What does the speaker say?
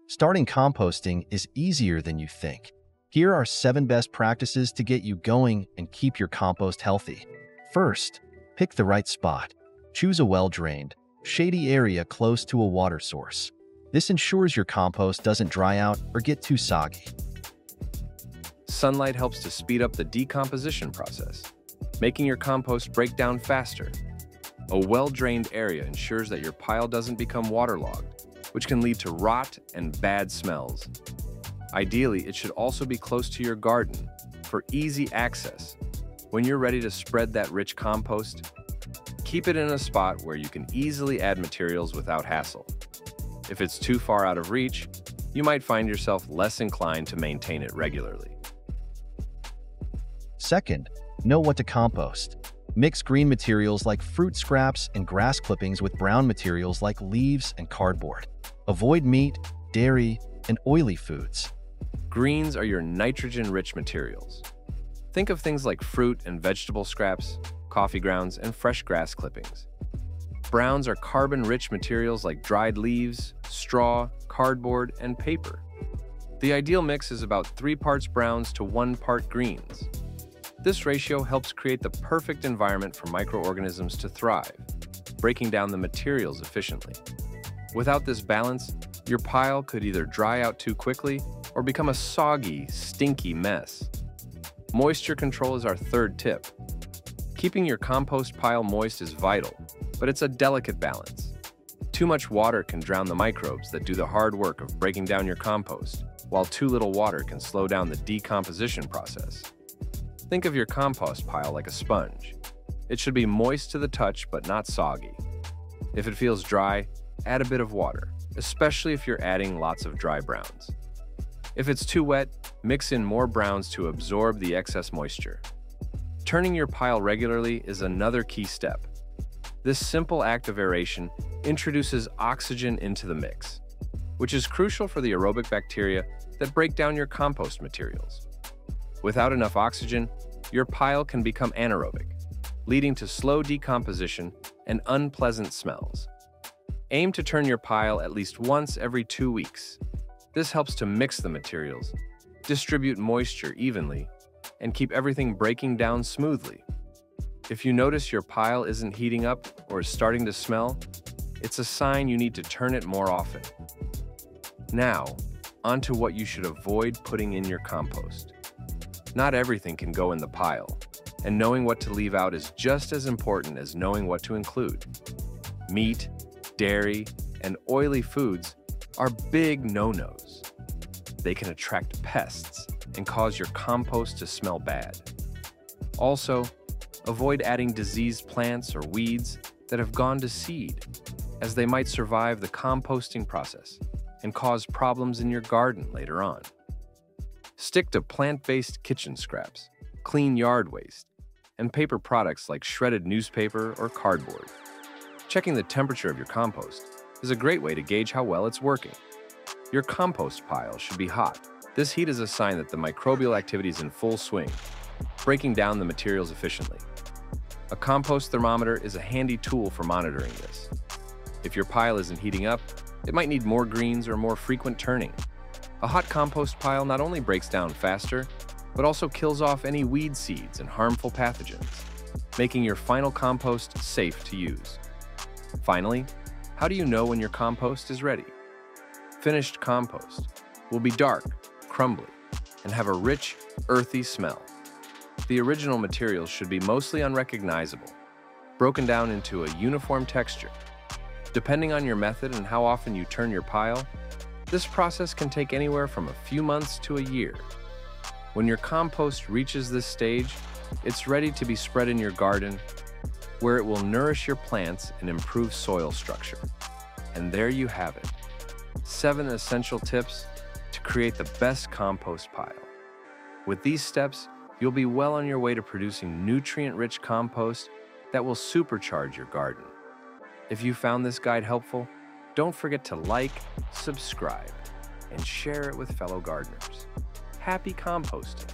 Starting composting is easier than you think. Here are 7 best practices to get you going and keep your compost healthy. First, pick the right spot. Choose a well-drained, shady area close to a water source. This ensures your compost doesn't dry out or get too soggy. Sunlight helps to speed up the decomposition process, making your compost break down faster. A well-drained area ensures that your pile doesn't become waterlogged, which can lead to rot and bad smells. Ideally, it should also be close to your garden for easy access. When you're ready to spread that rich compost, keep it in a spot where you can easily add materials without hassle. If it's too far out of reach, you might find yourself less inclined to maintain it regularly. Second, know what to compost. Mix green materials like fruit scraps and grass clippings with brown materials like leaves and cardboard. Avoid meat, dairy, and oily foods. Greens are your nitrogen-rich materials. Think of things like fruit and vegetable scraps, coffee grounds, and fresh grass clippings. Browns are carbon-rich materials like dried leaves, straw, cardboard, and paper. The ideal mix is about 3 parts browns to 1 part greens. This ratio helps create the perfect environment for microorganisms to thrive, breaking down the materials efficiently. Without this balance, your pile could either dry out too quickly or become a soggy, stinky mess. Moisture control is our third tip. Keeping your compost pile moist is vital, but it's a delicate balance. Too much water can drown the microbes that do the hard work of breaking down your compost, while too little water can slow down the decomposition process. Think of your compost pile like a sponge. It should be moist to the touch but not soggy. If it feels dry, add a bit of water, especially if you're adding lots of dry browns. If it's too wet, mix in more browns to absorb the excess moisture. Turning your pile regularly is another key step. This simple act of aeration introduces oxygen into the mix, which is crucial for the aerobic bacteria that break down your compost materials. Without enough oxygen, your pile can become anaerobic, leading to slow decomposition and unpleasant smells. Aim to turn your pile at least once every 2 weeks. This helps to mix the materials, distribute moisture evenly, and keep everything breaking down smoothly. If you notice your pile isn't heating up or is starting to smell, it's a sign you need to turn it more often. Now, onto what you should avoid putting in your compost. Not everything can go in the pile, and knowing what to leave out is just as important as knowing what to include. Meat, dairy, and oily foods are big no-nos. They can attract pests and cause your compost to smell bad. Also, avoid adding diseased plants or weeds that have gone to seed, as they might survive the composting process and cause problems in your garden later on. Stick to plant-based kitchen scraps, clean yard waste, and paper products like shredded newspaper or cardboard. Checking the temperature of your compost is a great way to gauge how well it's working. Your compost pile should be hot. This heat is a sign that the microbial activity is in full swing, breaking down the materials efficiently. A compost thermometer is a handy tool for monitoring this. If your pile isn't heating up, it might need more greens or more frequent turning. A hot compost pile not only breaks down faster, but also kills off any weed seeds and harmful pathogens, making your final compost safe to use. Finally, how do you know when your compost is ready? Finished compost will be dark, crumbly, and have a rich, earthy smell. The original materials should be mostly unrecognizable, broken down into a uniform texture. Depending on your method and how often you turn your pile, this process can take anywhere from a few months to a year. When your compost reaches this stage, it's ready to be spread in your garden, where it will nourish your plants and improve soil structure. And there you have it, 7 essential tips to create the best compost pile. With these steps, you'll be well on your way to producing nutrient-rich compost that will supercharge your garden. If you found this guide helpful, don't forget to like, subscribe, and share it with fellow gardeners. Happy composting!